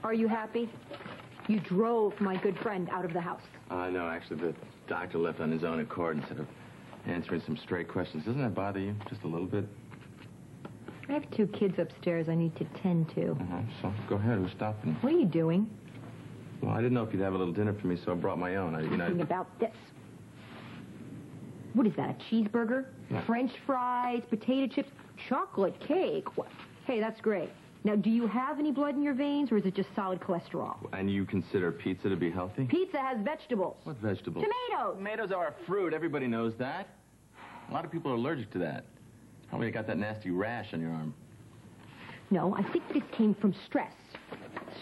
Are you happy? You drove my good friend out of the house. No, actually, the doctor left on his own accord instead of answering some stray questions. Doesn't that bother you just a little bit? I have 2 kids upstairs I need to tend to. So go ahead. Who's stopping you? What are you doing? Well, I didn't know if you'd have a little dinner for me, so I brought my own. Thinking about this. What is that, a cheeseburger? Yeah. French fries, potato chips, chocolate cake? What? Hey, that's great. Now, do you have any blood in your veins, or is it just solid cholesterol? And you consider pizza to be healthy? Pizza has vegetables. What vegetables? Tomatoes. Tomatoes are a fruit. Everybody knows that. A lot of people are allergic to that. Probably got that nasty rash on your arm. No, I think this came from stress.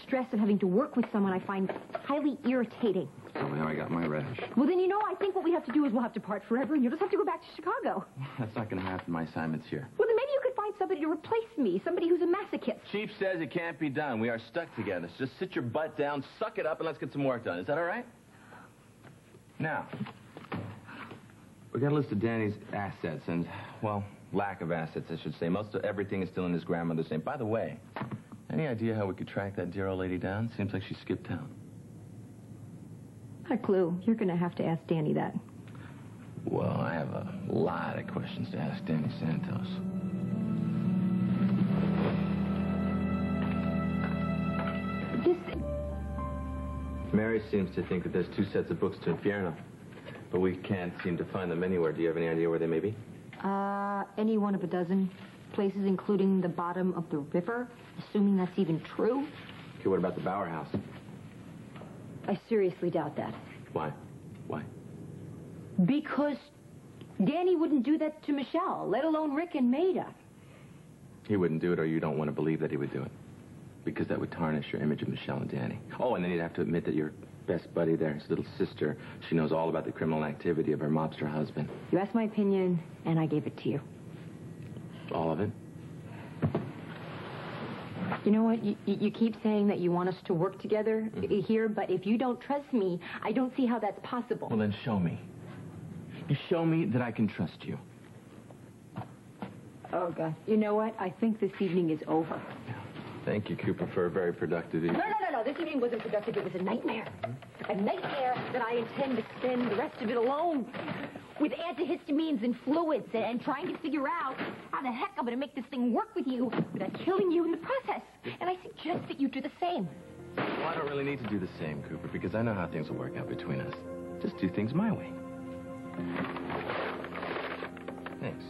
Stress of having to work with someone I find highly irritating. So now I got my rash. Well, then, I think what we have to do is we'll have to part forever, and you'll just have to go back to Chicago. That's not going to happen. My assignment's here. Well, then maybe you could find somebody to replace me, somebody who's a masochist. Chief says it can't be done. We are stuck together. So just sit your butt down, suck it up, and let's get some work done. Is that all right? Now, we got a list of Danny's assets and, well, lack of assets, I should say. Most of everything is still in his grandmother's name. By the way, any idea how we could track that dear old lady down? Seems like she skipped town. Not a clue. You're going to have to ask Danny that. Well, I have a lot of questions to ask Danny Santos. Mary seems to think that there's 2 sets of books to Infierno, but we can't seem to find them anywhere. Do you have any idea where they may be? Any one of a dozen places, including the bottom of the river, assuming that's even true. Okay, what about the Bauer house? I seriously doubt that. Why? Why? Because Danny wouldn't do that to Michelle, let alone Rick and Maida. He wouldn't do it, or you don't want to believe that he would do it. Because that would tarnish your image of Michelle and Danny. Oh, and then you'd have to admit that your best buddy there, his little sister, she knows all about the criminal activity of her mobster husband. You asked my opinion, and I gave it to you. All of it? You know what? You keep saying that you want us to work together here, but if you don't trust me, I don't see how that's possible. Well, then show me. You show me that I can trust you. Oh, God. You know what? I think this evening is over. Thank you, Cooper, for a very productive evening. No. This evening wasn't productive. It was a nightmare. A nightmare that I intend to spend the rest of it alone with antihistamines and fluids and trying to figure out how the heck I'm going to make this thing work with you without killing you in the process. And I suggest that you do the same. Well, I don't really need to do the same, Cooper, because I know how things will work out between us. Just do things my way. Thanks.